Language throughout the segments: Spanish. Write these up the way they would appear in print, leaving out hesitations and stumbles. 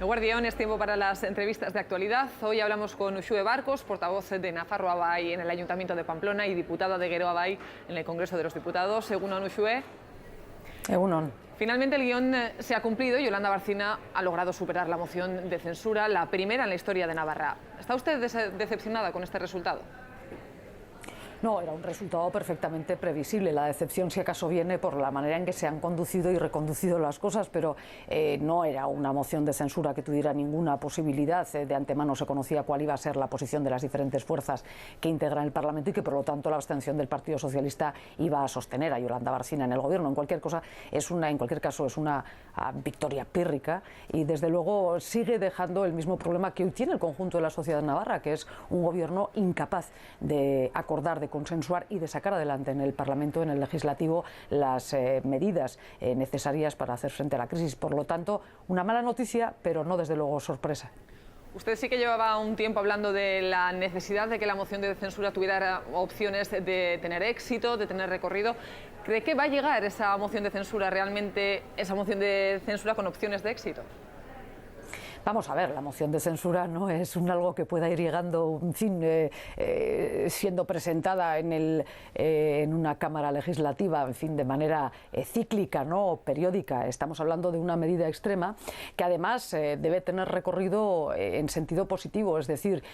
Eguerdión, es tiempo para las entrevistas de actualidad. Hoy hablamos con Uxue Barcos, portavoz de Nafarroa Bai en el Ayuntamiento de Pamplona y diputada de Geroa Bai en el Congreso de los Diputados. Egunon, Uxue. Egunon. Finalmente el guión se ha cumplido y Yolanda Barcina ha logrado superar la moción de censura, la primera en la historia de Navarra. ¿Está usted decepcionada con este resultado? No, era un resultado perfectamente previsible. La decepción, si acaso, viene por la manera en que se han conducido y reconducido las cosas, pero no era una moción de censura que tuviera ninguna posibilidad. De antemano se conocía cuál iba a ser la posición de las diferentes fuerzas que integran el Parlamento y que, por lo tanto, la abstención del Partido Socialista iba a sostener a Yolanda Barcina en el Gobierno. En cualquier caso, es una victoria pírrica y, desde luego, sigue dejando el mismo problema que hoy tiene el conjunto de la sociedad navarra, que es un Gobierno incapaz de acordar, de consensuar y de sacar adelante en el Parlamento, en el Legislativo, las medidas necesarias para hacer frente a la crisis. Por lo tanto, una mala noticia, pero no, desde luego, sorpresa. Usted sí que llevaba un tiempo hablando de la necesidad de que la moción de censura tuviera opciones de tener éxito, de tener recorrido. ¿Cree que va a llegar esa moción de censura, realmente esa moción de censura con opciones de éxito? Vamos a ver, la moción de censura no es algo que pueda ir llegando, en fin, siendo presentada en una Cámara Legislativa, en fin, de manera cíclica, ¿no?, periódica. Estamos hablando de una medida extrema que además debe tener recorrido en sentido positivo, es decir,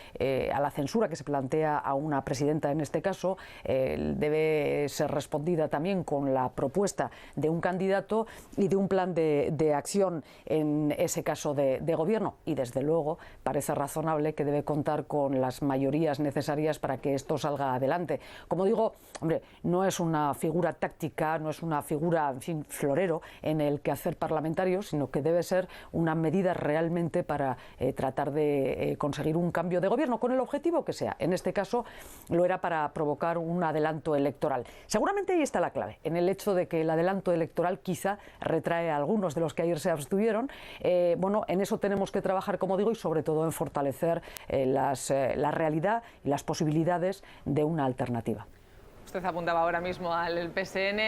a la censura que se plantea a una presidenta en este caso debe ser respondida también con la propuesta de un candidato y de un plan de acción en ese caso de gobierno. Y, desde luego, parece razonable que debe contar con las mayorías necesarias para que esto salga adelante. Como digo, hombre, no es una figura táctica, no es una figura, en fin, florero en el quehacer parlamentario, sino que debe ser una medida realmente para tratar de conseguir un cambio de gobierno, con el objetivo que sea. En este caso, lo era para provocar un adelanto electoral. Seguramente ahí está la clave, en el hecho de que el adelanto electoral quizá retrae a algunos de los que ayer se abstuvieron. Bueno, en eso tenemos que trabajar, como digo, y sobre todo en fortalecer la realidad y las posibilidades de una alternativa. Usted apuntaba ahora mismo al PSN.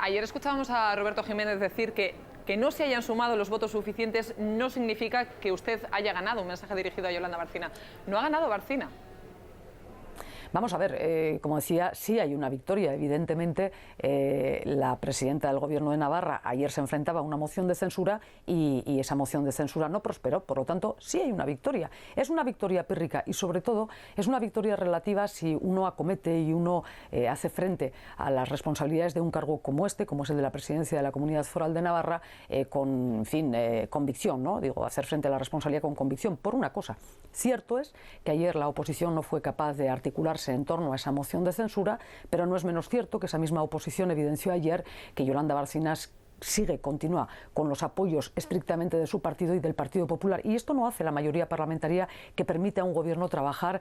Ayer escuchábamos a Roberto Jiménez decir que no se hayan sumado los votos suficientes no significa que usted haya ganado. Un mensaje dirigido a Yolanda Barcina. ¿No ha ganado Barcina? Vamos a ver, como decía, sí hay una victoria. Evidentemente, la presidenta del Gobierno de Navarra ayer se enfrentaba a una moción de censura y esa moción de censura no prosperó. Por lo tanto, sí hay una victoria. Es una victoria pírrica y, sobre todo, es una victoria relativa si uno acomete y uno hace frente a las responsabilidades de un cargo como este, como es el de la presidencia de la Comunidad Foral de Navarra, con, en fin, convicción, ¿no? Digo, hacer frente a la responsabilidad con convicción. Por una cosa, cierto es que ayer la oposición no fue capaz de articularse en torno a esa moción de censura, pero no es menos cierto que esa misma oposición evidenció ayer que Yolanda Barcina continúa con los apoyos estrictamente de su partido y del Partido Popular, y esto no hace la mayoría parlamentaria que permite a un gobierno trabajar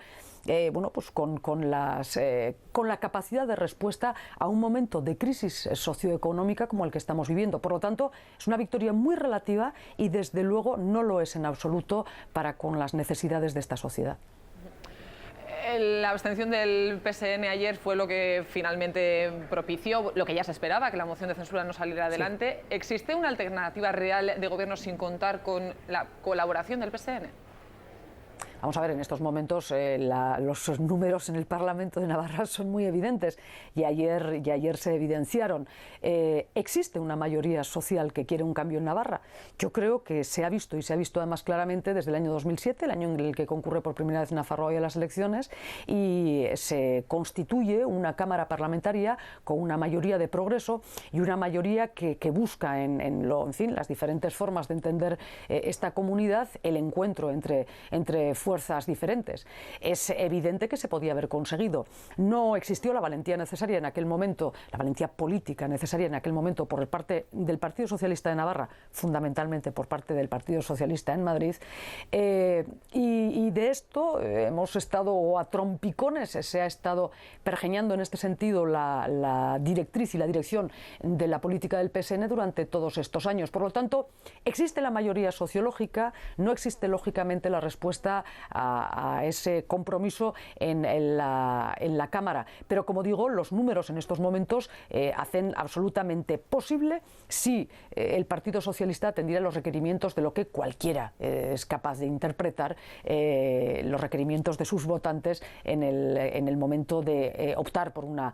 pues con la capacidad de respuesta a un momento de crisis socioeconómica como el que estamos viviendo. Por lo tanto, es una victoria muy relativa y, desde luego, no lo es en absoluto para con las necesidades de esta sociedad. La abstención del PSN ayer fue lo que finalmente propició lo que ya se esperaba, que la moción de censura no saliera adelante. Sí. ¿Existe una alternativa real de gobierno sin contar con la colaboración del PSN? Vamos a ver, en estos momentos los números en el Parlamento de Navarra son muy evidentes y ayer se evidenciaron. Existe una mayoría social que quiere un cambio en Navarra. Yo creo que se ha visto, y se ha visto además claramente desde el año 2007, el año en el que concurre por primera vez Nafarroa a las elecciones, y se constituye una Cámara Parlamentaria con una mayoría de progreso y una mayoría que busca en fin, las diferentes formas de entender esta comunidad, el encuentro entre fuerzas diferentes. Es evidente que se podía haber conseguido. No existió la valentía necesaria en aquel momento, la valentía política necesaria en aquel momento por parte del Partido Socialista de Navarra, fundamentalmente por parte del Partido Socialista en Madrid, y de esto hemos estado a trompicones, se ha estado pergeñando en este sentido la directriz y la dirección de la política del PSN durante todos estos años. Por lo tanto, existe la mayoría sociológica, no existe lógicamente la respuesta a ese compromiso en la Cámara. Pero como digo, los números en estos momentos hacen absolutamente posible si el Partido Socialista atendiera los requerimientos de lo que cualquiera es capaz de interpretar, los requerimientos de sus votantes en el momento de optar por una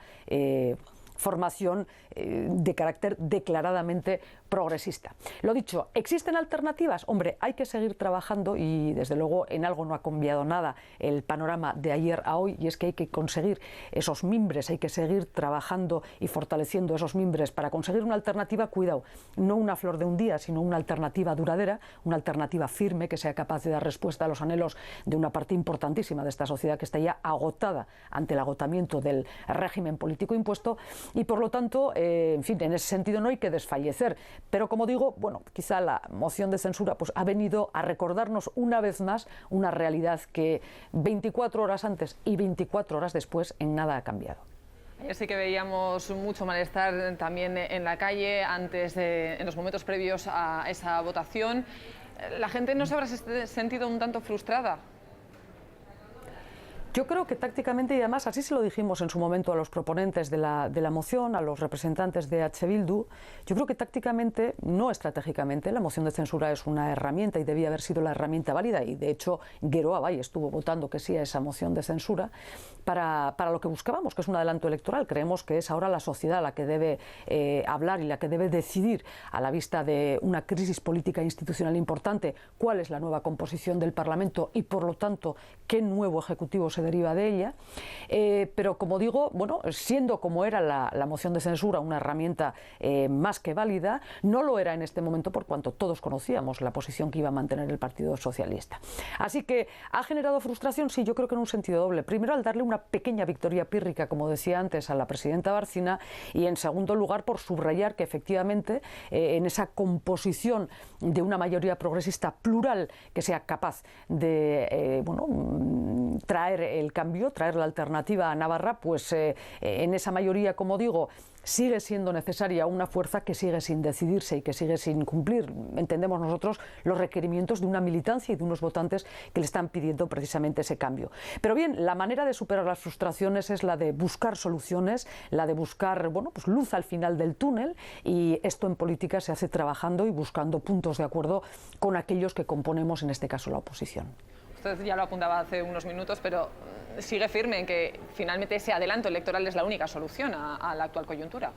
formación de carácter declaradamente progresista. Lo dicho, ¿existen alternativas? Hombre, hay que seguir trabajando y desde luego en algo no ha cambiado nada el panorama de ayer a hoy, y es que hay que conseguir esos mimbres, hay que seguir trabajando y fortaleciendo esos mimbres para conseguir una alternativa, cuidado, no una flor de un día, sino una alternativa duradera, una alternativa firme que sea capaz de dar respuesta a los anhelos de una parte importantísima de esta sociedad que está ya agotada ante el agotamiento del régimen político impuesto, y por lo tanto, en fin, en ese sentido no hay que desfallecer. Pero como digo, bueno, quizá la moción de censura pues ha venido a recordarnos una vez más una realidad que 24 horas antes y 24 horas después en nada ha cambiado. Ayer sí que veíamos mucho malestar también en la calle en los momentos previos a esa votación. ¿La gente no se habrá sentido un tanto frustrada? Yo creo que tácticamente, y además así se lo dijimos en su momento a los proponentes de la moción, a los representantes de H. Bildu, yo creo que tácticamente, no estratégicamente, la moción de censura es una herramienta y debía haber sido la herramienta válida, y de hecho Guero Abay estuvo votando que sí a esa moción de censura para lo que buscábamos, que es un adelanto electoral. Creemos que es ahora la sociedad la que debe hablar y la que debe decidir, a la vista de una crisis política e institucional importante, cuál es la nueva composición del Parlamento y por lo tanto qué nuevo ejecutivo se deriva de ella, pero como digo, bueno, siendo como era la moción de censura una herramienta más que válida, no lo era en este momento por cuanto todos conocíamos la posición que iba a mantener el Partido Socialista. Así que ha generado frustración, sí, yo creo que en un sentido doble. Primero, al darle una pequeña victoria pírrica, como decía antes, a la presidenta Bárcena, y en segundo lugar por subrayar que efectivamente en esa composición de una mayoría progresista plural que sea capaz de traer el cambio, traer la alternativa a Navarra, pues en esa mayoría, como digo, sigue siendo necesaria una fuerza que sigue sin decidirse y que sigue sin cumplir, entendemos nosotros, los requerimientos de una militancia y de unos votantes que le están pidiendo precisamente ese cambio. Pero bien, la manera de superar las frustraciones es la de buscar soluciones, la de buscar, bueno, pues luz al final del túnel, y esto en política se hace trabajando y buscando puntos de acuerdo con aquellos que componemos, en este caso, la oposición. Usted ya lo apuntaba hace unos minutos, pero sigue firme en que finalmente ese adelanto electoral es la única solución a la actual coyuntura.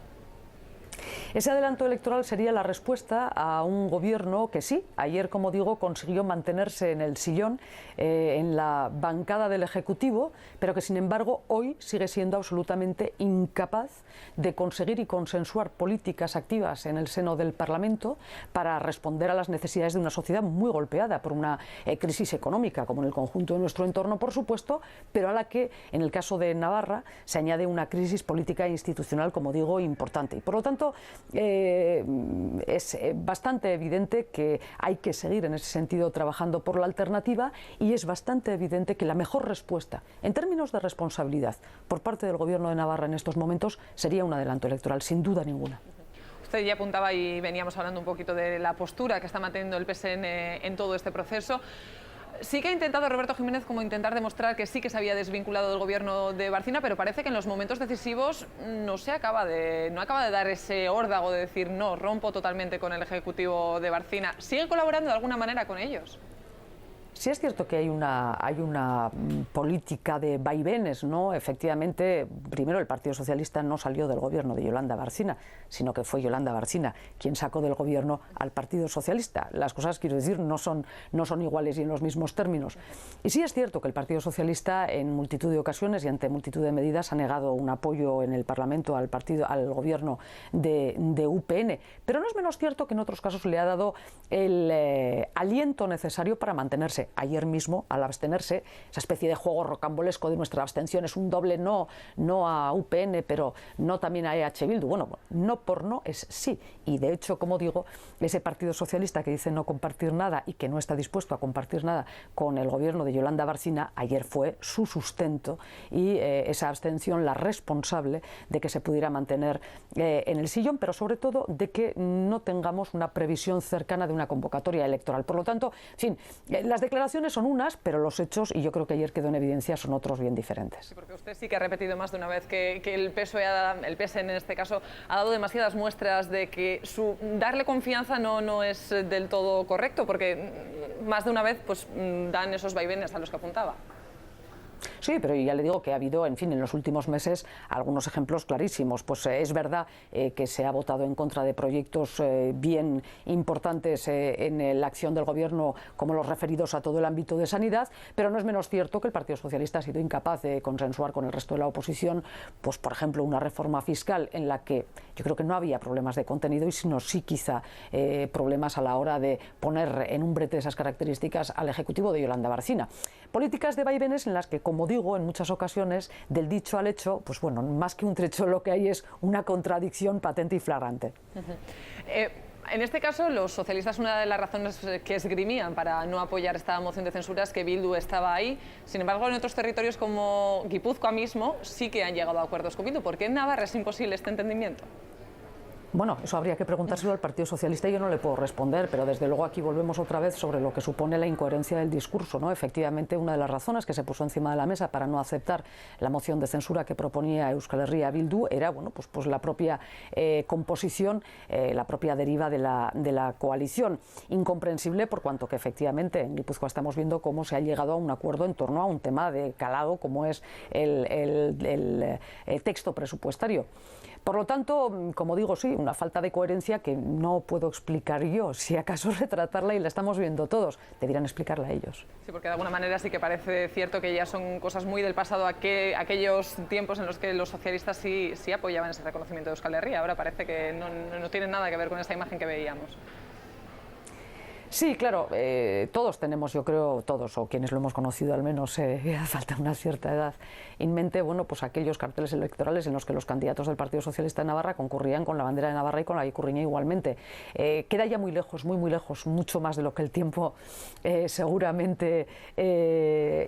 Ese adelanto electoral sería la respuesta a un gobierno que sí, ayer, como digo, consiguió mantenerse en el sillón, en la bancada del Ejecutivo, pero que sin embargo hoy sigue siendo absolutamente incapaz de conseguir y consensuar políticas activas en el seno del Parlamento para responder a las necesidades de una sociedad muy golpeada por una crisis económica, como en el conjunto de nuestro entorno, por supuesto, pero a la que, en el caso de Navarra, se añade una crisis política e institucional, como digo, importante. Y por lo tanto, es bastante evidente que hay que seguir en ese sentido trabajando por la alternativa, y es bastante evidente que la mejor respuesta en términos de responsabilidad por parte del Gobierno de Navarra en estos momentos sería un adelanto electoral, sin duda ninguna. Usted ya apuntaba y veníamos hablando un poquito de la postura que está manteniendo el PSN en todo este proceso. Sí que ha intentado Roberto Jiménez como intentar demostrar que sí que se había desvinculado del gobierno de Bárcena, pero parece que en los momentos decisivos no acaba de dar ese órdago de decir no, rompo totalmente con el ejecutivo de Bárcena. ¿Sigue colaborando de alguna manera con ellos? Sí es cierto que hay una política de vaivenes, ¿no? Efectivamente, primero el Partido Socialista no salió del gobierno de Yolanda Bárcena, sino que fue Yolanda Bárcena quien sacó del gobierno al Partido Socialista. Las cosas, quiero decir, no son iguales y en los mismos términos. Y sí es cierto que el Partido Socialista en multitud de ocasiones y ante multitud de medidas ha negado un apoyo en el Parlamento al gobierno de UPN, pero no es menos cierto que en otros casos le ha dado el aliento necesario para mantenerse. Ayer mismo, al abstenerse, esa especie de juego rocambolesco de nuestra abstención es un doble no a UPN, pero no también a EH Bildu. Bueno, no por no es sí. Y de hecho, como digo, ese Partido Socialista que dice no compartir nada y que no está dispuesto a compartir nada con el gobierno de Yolanda Bárcena, ayer fue su sustento y esa abstención la responsable de que se pudiera mantener en el sillón, pero sobre todo de que no tengamos una previsión cercana de una convocatoria electoral. Por lo tanto, en fin, las declaraciones declaraciones son unas, pero los hechos, y yo creo que ayer quedó en evidencia, son otros bien diferentes. Sí, porque usted sí que ha repetido más de una vez que el PSOE, el PSN en este caso, ha dado demasiadas muestras de que darle confianza no es del todo correcto, porque más de una vez pues, dan esos vaivenes a los que apuntaba. Sí, pero ya le digo que ha habido, en fin, en los últimos meses algunos ejemplos clarísimos. Pues es verdad que se ha votado en contra de proyectos bien importantes en la acción del Gobierno, como los referidos a todo el ámbito de sanidad, pero no es menos cierto que el Partido Socialista ha sido incapaz de consensuar con el resto de la oposición, pues por ejemplo, una reforma fiscal en la que yo creo que no había problemas de contenido, y sino sí quizá problemas a la hora de poner en un brete de esas características al Ejecutivo de Yolanda Barcina. Políticas de vaivenes en las que, como digo, en muchas ocasiones, del dicho al hecho, pues bueno, más que un trecho, lo que hay es una contradicción patente y flagrante. En este caso, los socialistas, una de las razones que esgrimían para no apoyar esta moción de censura es que Bildu estaba ahí. Sin embargo, en otros territorios como Guipúzcoa mismo sí que han llegado a acuerdos con Bildu. ¿Por qué en Navarra es imposible este entendimiento? Bueno, eso habría que preguntárselo al Partido Socialista y yo no le puedo responder, pero desde luego aquí volvemos otra vez sobre lo que supone la incoherencia del discurso, ¿no? Efectivamente, una de las razones que se puso encima de la mesa para no aceptar la moción de censura que proponía Euskal Herria Bildu era, bueno, pues la propia composición, la propia deriva de la coalición. Incomprensible por cuanto que efectivamente en Guipúzcoa estamos viendo cómo se ha llegado a un acuerdo en torno a un tema de calado como es el texto presupuestario. Por lo tanto, como digo, sí, una falta de coherencia que no puedo explicar yo, si acaso retratarla, y la estamos viendo todos, deberían explicarla ellos. Sí, porque de alguna manera sí que parece cierto que ya son cosas muy del pasado, aquellos tiempos en los que los socialistas sí apoyaban ese reconocimiento de Euskal Herria. Ahora parece que no tiene nada que ver con esa imagen que veíamos. Sí, claro, todos tenemos, yo creo, todos, o quienes lo hemos conocido al menos, a falta de una cierta edad, en mente, bueno, pues aquellos carteles electorales en los que los candidatos del Partido Socialista de Navarra concurrían con la bandera de Navarra y con la ikurriña igualmente. Queda ya muy lejos, muy lejos, mucho más de lo que el tiempo seguramente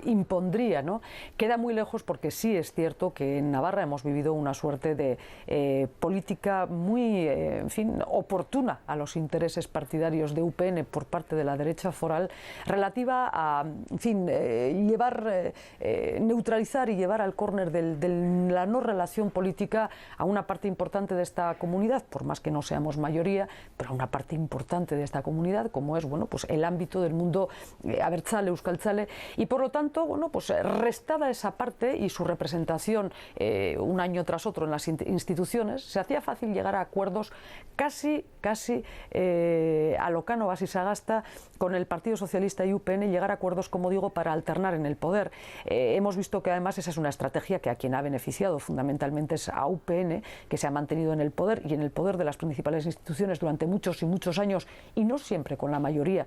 impondría, ¿no? Queda muy lejos porque sí es cierto que en Navarra hemos vivido una suerte de política muy, en fin, oportuna a los intereses partidarios de UPN por parte de la derecha foral, relativa a, en fin, neutralizar y llevar al córner de la no relación política a una parte importante de esta comunidad, por más que no seamos mayoría, pero a una parte importante de esta comunidad, como es, bueno, pues el ámbito del mundo abertzale, euskaltzale, y por lo tanto, bueno, pues restada esa parte y su representación un año tras otro en las instituciones, se hacía fácil llegar a acuerdos casi a lo Cano Basisagasta con el Partido Socialista y UPN, llegar a acuerdos, como digo, para alternar en el poder. Hemos visto que además esa es una estrategia que a quien ha beneficiado fundamentalmente es a UPN, que se ha mantenido en el poder y en el poder de las principales instituciones durante muchos y muchos años, y no siempre con la mayoría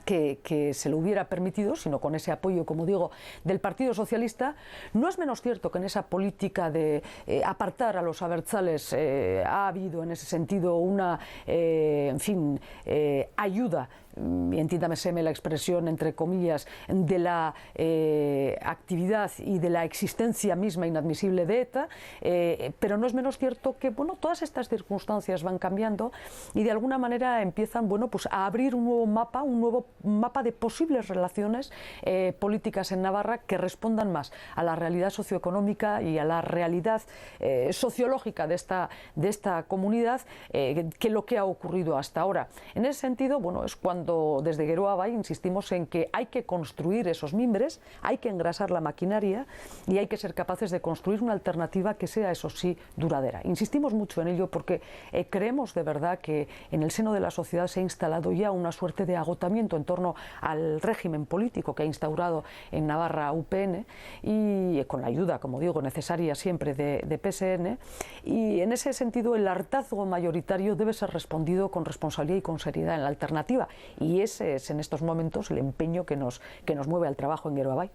que se lo hubiera permitido, sino con ese apoyo, como digo, del Partido Socialista. No es menos cierto que en esa política de apartar a los abertzales ha habido en ese sentido una, en fin, ayuda, y entiéndameseme la expresión entre comillas, de la actividad y de la existencia misma inadmisible de ETA, pero no es menos cierto que, bueno, todas estas circunstancias van cambiando y de alguna manera empiezan, bueno, pues a abrir un nuevo mapa de posibles relaciones políticas en Navarra que respondan más a la realidad socioeconómica y a la realidad sociológica de esta comunidad que lo que ha ocurrido hasta ahora. En ese sentido, bueno, es cuando desde Geroa Bai insistimos en que hay que construir esos mimbres, hay que engrasar la maquinaria y hay que ser capaces de construir una alternativa que sea, eso sí, duradera. Insistimos mucho en ello porque creemos de verdad que en el seno de la sociedad se ha instalado ya una suerte de agotamiento en torno al régimen político que ha instaurado en Navarra UPN, y con la ayuda, como digo, necesaria siempre de PSN, y en ese sentido el hartazgo mayoritario debe ser respondido con responsabilidad y con seriedad en la alternativa. Y ese es en estos momentos el empeño que nos mueve al trabajo en Geroa Bai.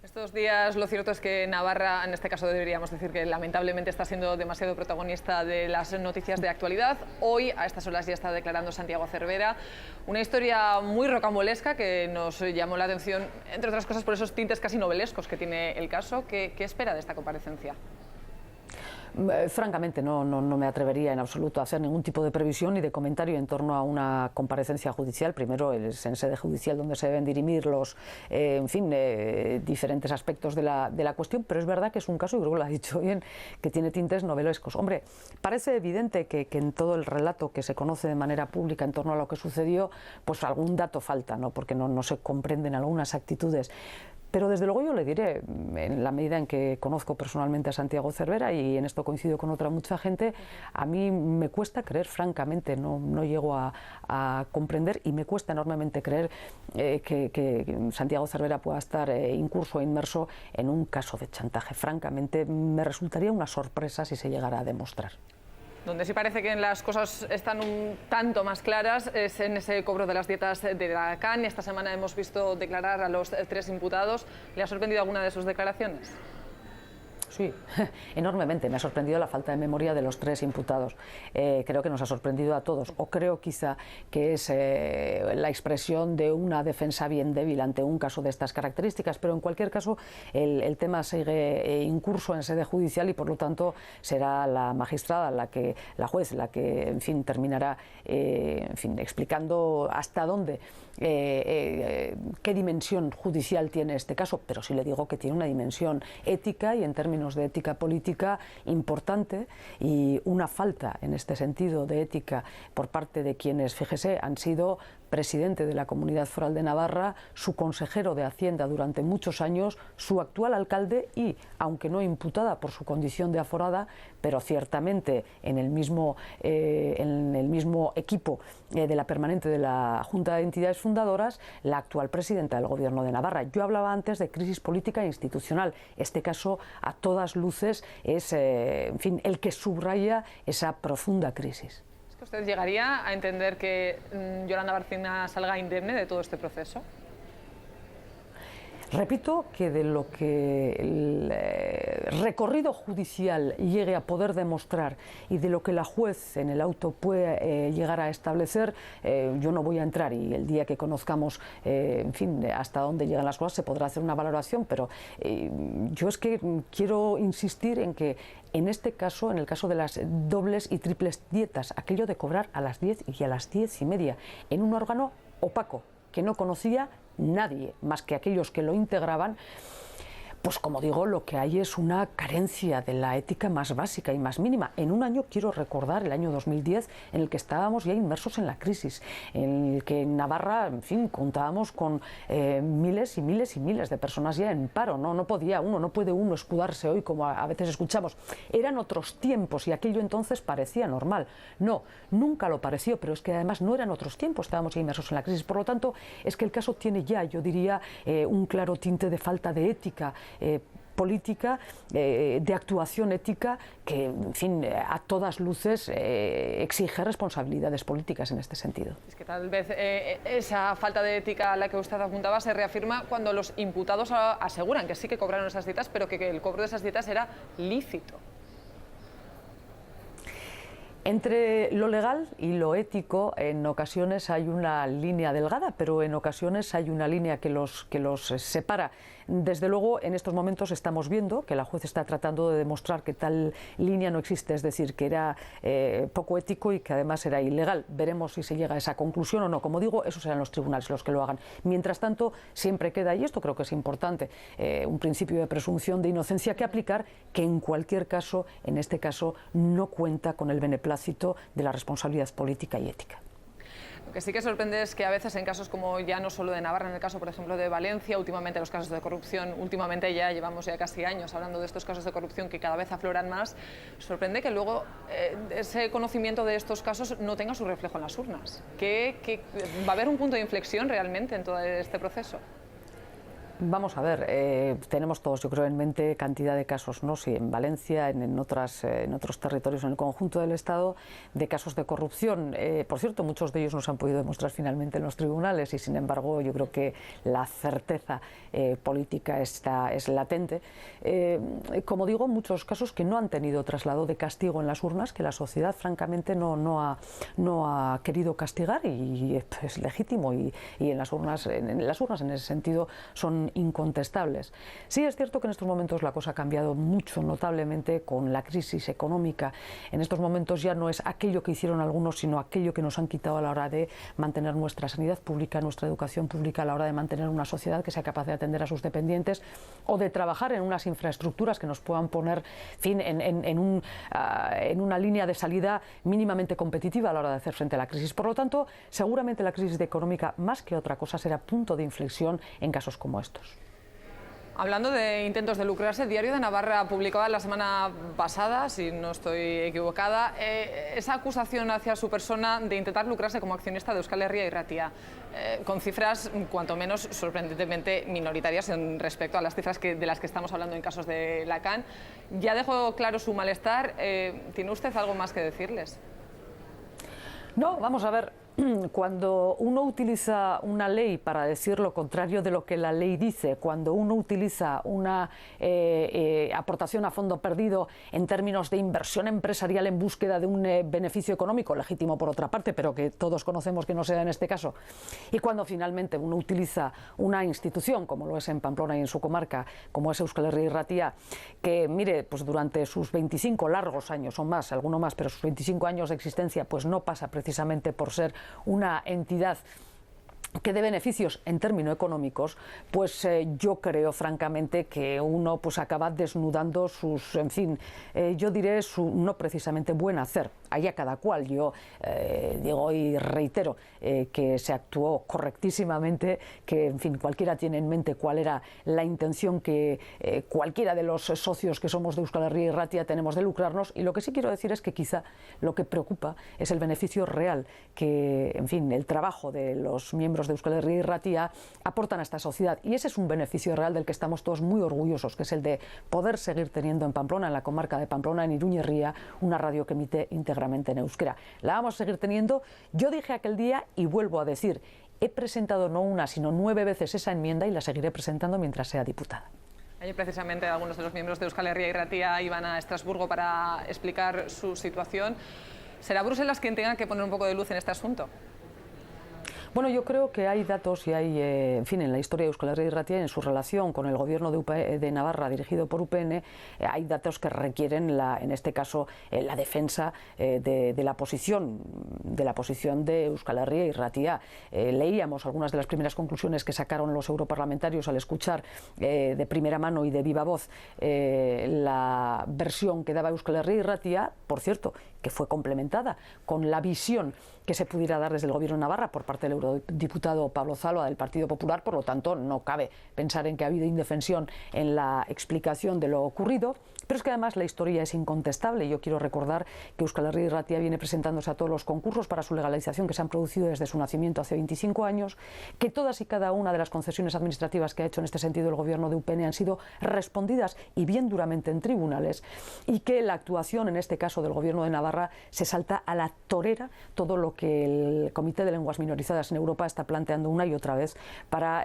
Estos días lo cierto es que Navarra, en este caso deberíamos decir que lamentablemente está siendo demasiado protagonista de las noticias de actualidad. Hoy, a estas horas, ya está declarando Santiago Cervera. Una historia muy rocambolesca que nos llamó la atención, entre otras cosas, por esos tintes casi novelescos que tiene el caso. ¿Qué espera de esta comparecencia? Francamente, no me atrevería en absoluto a hacer ningún tipo de previsión ni de comentario en torno a una comparecencia judicial. Primero, es en sede judicial donde se deben dirimir los, diferentes aspectos de la cuestión, pero es verdad que es un caso, y creo que lo ha dicho bien, que tiene tintes novelescos. Hombre, parece evidente que en todo el relato que se conoce de manera pública en torno a lo que sucedió, pues algún dato falta, ¿no? Porque no se comprenden algunas actitudes. Pero desde luego yo le diré, en la medida en que conozco personalmente a Santiago Cervera, y en esto coincido con mucha gente, a mí me cuesta creer, francamente, no llego a comprender, y me cuesta enormemente creer que Santiago Cervera pueda estar incurso e inmerso en un caso de chantaje. Francamente, me resultaría una sorpresa si se llegara a demostrar. Donde sí parece que las cosas están un tanto más claras es en ese cobro de las dietas de la CAN. Esta semana hemos visto declarar a los 3 imputados. ¿Le ha sorprendido alguna de sus declaraciones? Sí, enormemente. Me ha sorprendido la falta de memoria de los 3 imputados. Creo que nos ha sorprendido a todos, o creo quizá que es la expresión de una defensa bien débil ante un caso de estas características, pero en cualquier caso el tema sigue incurso en sede judicial, y por lo tanto será la magistrada, la juez, la que en fin terminará explicando hasta dónde, qué dimensión judicial tiene este caso, pero sí le digo que tiene una dimensión ética, y en términos de ética política importante, y una falta en este sentido de ética por parte de quienes, fíjese, han sido presidente de la Comunidad Foral de Navarra, su consejero de Hacienda durante muchos años, su actual alcalde, y, aunque no imputada por su condición de aforada, pero ciertamente en el mismo equipo de la permanente de la Junta de Entidades Fundadoras, la actual presidenta del Gobierno de Navarra. Yo hablaba antes de crisis política e institucional. Este caso, a todas luces, es el que subraya esa profunda crisis. ¿Usted llegaría a entender que Yolanda Bárcena salga indemne de todo este proceso? Repito que de lo que el recorrido judicial llegue a poder demostrar y de lo que la juez en el auto puede llegar a establecer, yo no voy a entrar, y el día que conozcamos hasta dónde llegan las cosas se podrá hacer una valoración, pero yo es que quiero insistir en que en este caso, en el caso de las dobles y triples dietas, aquello de cobrar a las 10 y a las 10:30 en un órgano opaco que no conocía nadie más que aquellos que lo integraban, pues como digo, lo que hay es una carencia de la ética más básica y más mínima. En un año, quiero recordar, el año 2010, en el que estábamos ya inmersos en la crisis, en el que en Navarra, contábamos con miles y miles y miles de personas ya en paro. No puede uno escudarse hoy, como a veces escuchamos. Eran otros tiempos y aquello entonces parecía normal. No, nunca lo pareció, pero es que además no eran otros tiempos, estábamos ya inmersos en la crisis. Por lo tanto, es que el caso tiene ya, yo diría, un claro tinte de falta de ética política, de actuación ética, que, a todas luces exige responsabilidades políticas en este sentido. Es que tal vez esa falta de ética a la que usted apuntaba se reafirma cuando los imputados aseguran que sí que cobraron esas dietas, pero que el cobro de esas dietas era lícito. Entre lo legal y lo ético, en ocasiones hay una línea delgada, pero en ocasiones hay una línea que los separa. Desde luego, en estos momentos estamos viendo que la juez está tratando de demostrar que tal línea no existe, es decir, que era poco ético y que además era ilegal. Veremos si se llega a esa conclusión o no. Como digo, esos serán los tribunales los que lo hagan. Mientras tanto, siempre queda, y esto creo que es importante, un principio de presunción de inocencia que aplicar, que en cualquier caso, en este caso, no cuenta con el beneplácito de la responsabilidad política y ética. Lo que sí que sorprende es que a veces en casos como ya no solo de Navarra, en el caso por ejemplo de Valencia, últimamente los casos de corrupción, últimamente ya llevamos ya casi años hablando de estos casos de corrupción que cada vez afloran más, sorprende que luego ese conocimiento de estos casos no tenga su reflejo en las urnas. ¿Que va a haber un punto de inflexión realmente en todo este proceso? Vamos a ver, tenemos todos, yo creo, en mente cantidad de casos, ¿no? Sí, en Valencia, en otros territorios, en el conjunto del Estado, de casos de corrupción. Por cierto, muchos de ellos no se han podido demostrar finalmente en los tribunales y, sin embargo, yo creo que la certeza política es latente. Como digo, muchos casos que no han tenido traslado de castigo en las urnas, que la sociedad, francamente, no ha querido castigar, y es legítimo, y en las urnas en ese sentido son son incontestables. Sí es cierto que en estos momentos la cosa ha cambiado mucho, notablemente, con la crisis económica. En estos momentos ya no es aquello que hicieron algunos, sino aquello que nos han quitado a la hora de mantener nuestra sanidad pública, nuestra educación pública, a la hora de mantener una sociedad que sea capaz de atender a sus dependientes o de trabajar en unas infraestructuras que nos puedan poner fin en una línea de salida mínimamente competitiva a la hora de hacer frente a la crisis. Por lo tanto, seguramente la crisis económica, más que otra cosa, será punto de inflexión en casos como estos. Hablando de intentos de lucrarse, el Diario de Navarra publicaba la semana pasada, si no estoy equivocada, esa acusación hacia su persona de intentar lucrarse como accionista de Euskal Herria y Ratia, con cifras cuanto menos sorprendentemente minoritarias en respecto a las cifras de las que estamos hablando en casos de Lacan. Ya dejó claro su malestar. ¿Tiene usted algo más que decirles? No, vamos a ver. Cuando uno utiliza una ley para decir lo contrario de lo que la ley dice, cuando uno utiliza una aportación a fondo perdido en términos de inversión empresarial en búsqueda de un beneficio económico, legítimo por otra parte, pero que todos conocemos que no se da en este caso, y cuando finalmente uno utiliza una institución, como lo es en Pamplona y en su comarca, como es Euskal Herria y Ratia, que mire, pues durante sus 25 largos años o más, alguno más, pero sus 25 años de existencia, pues no pasa precisamente por ser una entidad que dé beneficios en términos económicos, pues yo creo francamente que uno pues acaba desnudando sus, en fin, yo diré su no precisamente buen hacer. Allá cada cual. Yo digo y reitero que se actuó correctísimamente, que en fin cualquiera tiene en mente cuál era la intención que cualquiera de los socios que somos de Euskal Herria y Ratia tenemos de lucrarnos, y lo que sí quiero decir es que quizá lo que preocupa es el beneficio real que, en fin, el trabajo de los miembros de Euskal Herria y Ratia aportan a esta sociedad, y ese es un beneficio real del que estamos todos muy orgullosos, que es el de poder seguir teniendo en Pamplona, en la comarca de Pamplona, en Iruña y Ría, una radio que emite íntegramente en euskera. La vamos a seguir teniendo. Yo dije aquel día y vuelvo a decir, he presentado no una sino 9 veces esa enmienda y la seguiré presentando mientras sea diputada. Ayer precisamente algunos de los miembros de Euskal Herria y Ratia iban a Estrasburgo para explicar su situación. ¿Será Bruselas quien tenga que poner un poco de luz en este asunto? Bueno, yo creo que hay datos y hay, en fin, en la historia de Euskal Herria y Ratia, en su relación con el gobierno de Navarra dirigido por UPN, hay datos que requieren, en este caso, la defensa de la posición de Euskal Herria y Ratia. Leíamos algunas de las primeras conclusiones que sacaron los europarlamentarios al escuchar de primera mano y de viva voz la versión que daba Euskal Herria y Ratia, por cierto, que fue complementada con la visión que se pudiera dar desde el Gobierno de Navarra por parte del eurodiputado Pablo Zaloa del Partido Popular. Por lo tanto, no cabe pensar en que ha habido indefensión en la explicación de lo ocurrido. Pero es que además la historia es incontestable. Yo quiero recordar que Euskal Herria y Ratia viene presentándose a todos los concursos para su legalización que se han producido desde su nacimiento hace 25 años, que todas y cada una de las concesiones administrativas que ha hecho en este sentido el gobierno de UPN han sido respondidas y bien duramente en tribunales, y que la actuación en este caso del gobierno de Navarra se salta a la torera todo lo que el Comité de Lenguas Minorizadas en Europa está planteando una y otra vez para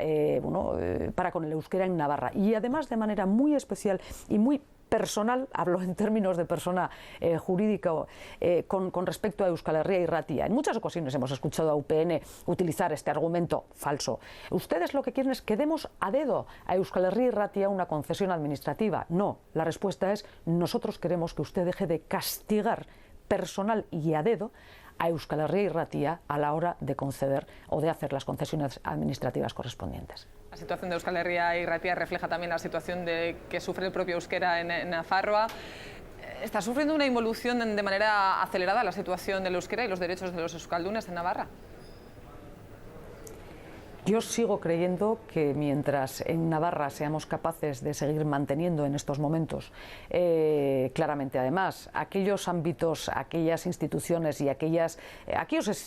con el euskera en Navarra, y además de manera muy especial y muy personal, hablo en términos de persona jurídica, con respecto a Euskal Herria y Ratia. En muchas ocasiones hemos escuchado a UPN utilizar este argumento falso. Ustedes lo que quieren es que demos a dedo a Euskal Herria y Ratia una concesión administrativa. No, la respuesta es: nosotros queremos que usted deje de castigar personal y a dedo a Euskal Herria y Ratia a la hora de conceder o de hacer las concesiones administrativas correspondientes. La situación de Euskal Herria y Ratia refleja también la situación que sufre el propio euskera en Nafarroa. ¿Está sufriendo una involución de manera acelerada la situación del euskera y los derechos de los euskaldunes en Navarra? Yo sigo creyendo que mientras en Navarra seamos capaces de seguir manteniendo en estos momentos, claramente además, aquellos ámbitos, aquellas instituciones y aquellos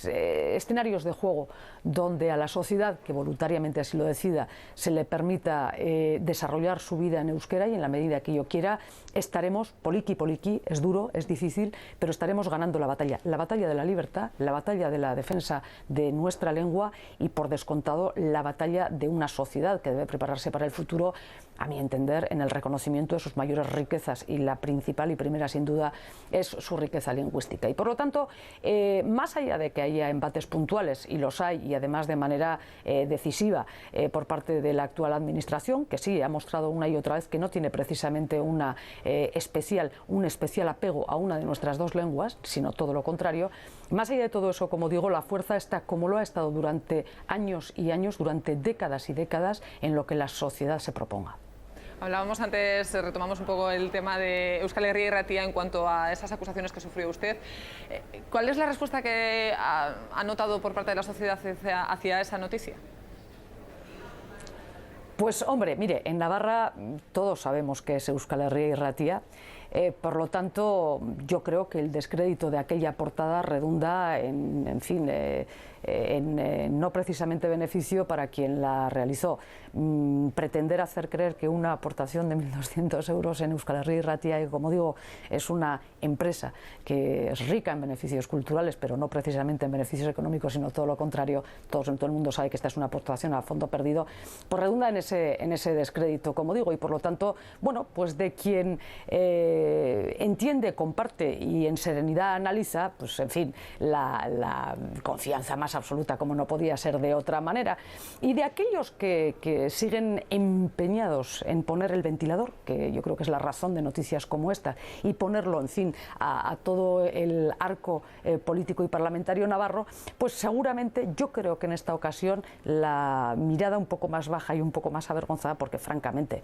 escenarios de juego donde a la sociedad, que voluntariamente así lo decida, se le permita desarrollar su vida en euskera y en la medida que yo quiera, estaremos, poliki, es duro, es difícil, pero estaremos ganando la batalla de la libertad, la batalla de la defensa de nuestra lengua y, por descontado, la batalla de una sociedad que debe prepararse para el futuro a mi entender, en el reconocimiento de sus mayores riquezas, y la principal y primera, sin duda, es su riqueza lingüística. Y por lo tanto, más allá de que haya embates puntuales, y los hay, y además de manera decisiva por parte de la actual administración, que sí ha mostrado una y otra vez que no tiene precisamente un especial apego a una de nuestras dos lenguas, sino todo lo contrario, más allá de todo eso, como digo, la fuerza está, como lo ha estado durante años y años, durante décadas y décadas, en lo que la sociedad se proponga. Hablábamos antes, retomamos un poco el tema de Euskal Herria y Ratia en cuanto a esas acusaciones que sufrió usted. ¿Cuál es la respuesta que ha notado por parte de la sociedad hacia esa noticia? Pues hombre, mire, en Navarra todos sabemos que es Euskal Herria y Ratia. Por lo tanto, yo creo que el descrédito de aquella portada redunda en no precisamente beneficio para quien la realizó. Pretender hacer creer que una aportación de 1.200 euros en Euskal Herria y Ratia, que como digo, es una empresa que es rica en beneficios culturales, pero no precisamente en beneficios económicos, sino todo lo contrario, todo el mundo sabe que esta es una aportación a fondo perdido, pues redunda en ese descrédito, como digo, y por lo tanto, bueno, pues de quien entiende, comparte y en serenidad analiza, pues en fin, la confianza más absoluta, como no podía ser de otra manera, y de aquellos que siguen empeñados en poner el ventilador, que yo creo que es la razón de noticias como esta, y ponerlo, en fin, a todo el arco político y parlamentario navarro, pues seguramente yo creo que en esta ocasión la mirada un poco más baja y un poco más avergonzada, porque francamente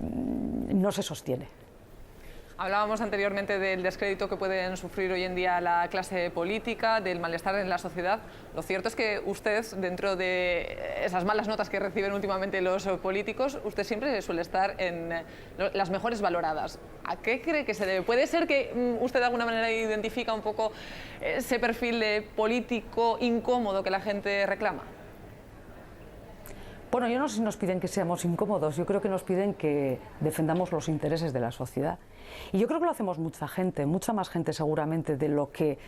no se sostiene. Hablábamos anteriormente del descrédito que pueden sufrir hoy en día la clase política, del malestar en la sociedad. Lo cierto es que usted, dentro de esas malas notas que reciben últimamente los políticos, usted siempre suele estar en las mejores valoradas. ¿A qué cree que se debe? ¿Puede ser que usted de alguna manera identifica un poco ese perfil de político incómodo que la gente reclama? Bueno, yo no sé si nos piden que seamos incómodos, yo creo que nos piden que defendamos los intereses de la sociedad. Y yo creo que lo hacemos mucha gente, mucha más gente seguramente de lo que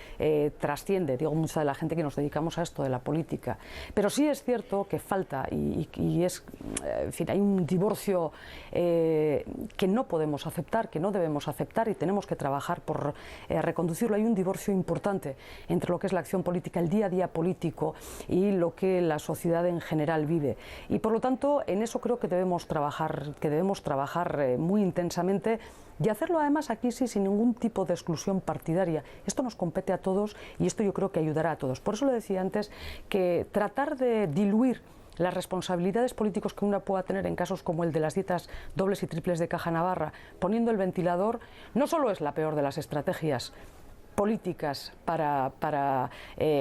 trasciende, digo, mucha de la gente que nos dedicamos a esto de la política. Pero sí es cierto que falta y es, en fin, hay un divorcio que no podemos aceptar, que no debemos aceptar y tenemos que trabajar por reconducirlo. Hay un divorcio importante entre lo que es la acción política, el día a día político y lo que la sociedad en general vive. Y por lo tanto, en eso creo que debemos trabajar muy intensamente. Y hacerlo además aquí sí sin ningún tipo de exclusión partidaria. Esto nos compete a todos y esto yo creo que ayudará a todos. Por eso le decía antes que tratar de diluir las responsabilidades políticos que una pueda tener en casos como el de las dietas dobles y triples de Caja Navarra, poniendo el ventilador, no solo es la peor de las estrategias políticas para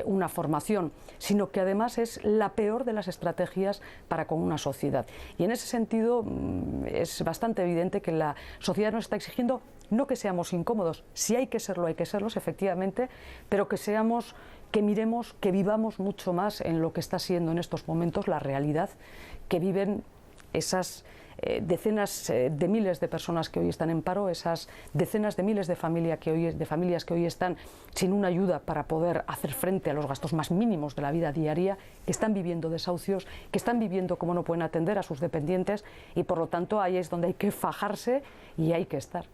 una formación, sino que además es la peor de las estrategias para con una sociedad. Y en ese sentido es bastante evidente que la sociedad nos está exigiendo no que seamos incómodos, si hay que serlo, hay que serlos, efectivamente, pero que miremos, que vivamos mucho más en lo que está siendo en estos momentos la realidad que viven esas decenas de miles de personas que hoy están en paro, esas decenas de miles de familias que hoy están sin una ayuda para poder hacer frente a los gastos más mínimos de la vida diaria, que están viviendo desahucios, que están viviendo cómo no pueden atender a sus dependientes y por lo tanto ahí es donde hay que fajarse y hay que estar.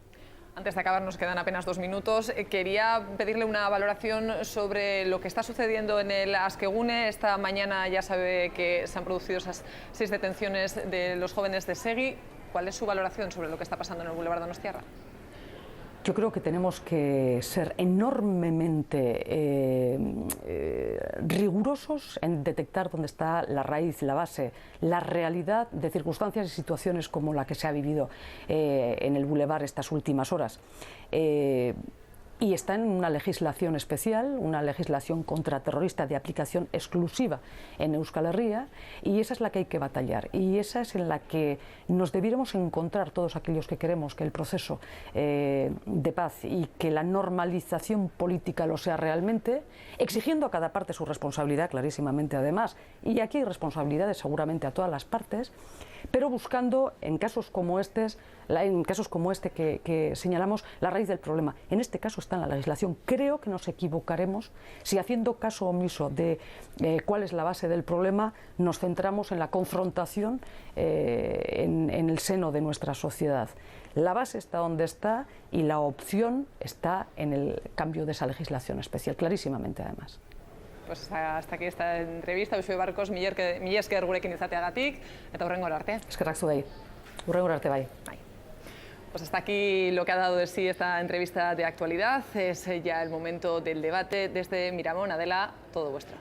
Antes de acabar, nos quedan apenas 2 minutos. Quería pedirle una valoración sobre lo que está sucediendo en el Askegunea. Esta mañana ya sabe que se han producido esas 6 detenciones de los jóvenes de Segi. ¿Cuál es su valoración sobre lo que está pasando en el Boulevard Donostiarra? Yo creo que tenemos que ser enormemente rigurosos en detectar dónde está la raíz, la base, la realidad de circunstancias y situaciones como la que se ha vivido en el Boulevard estas últimas horas. Y está en una legislación especial, una legislación contraterrorista de aplicación exclusiva en Euskal Herria, y esa es la que hay que batallar, y esa es en la que nos debiéramos encontrar todos aquellos que queremos que el proceso de paz y que la normalización política lo sea realmente, exigiendo a cada parte su responsabilidad clarísimamente además, y aquí hay responsabilidades seguramente a todas las partes, pero buscando en casos como estos en casos como este que señalamos, la raíz del problema. En este caso está en la legislación. Creo que nos equivocaremos si, haciendo caso omiso de cuál es la base del problema, nos centramos en la confrontación en el seno de nuestra sociedad. La base está donde está y la opción está en el cambio de esa legislación especial, clarísimamente además. Pues hasta aquí esta entrevista. Uxue Barkos, mila esker gurekin izateagatik, eta hurrengora arte. Eskerrak zuei. Hurrengora arte bai. Pues hasta aquí lo que ha dado de sí esta entrevista de actualidad. Es ya el momento del debate desde Miramón. Adela, todo vuestro.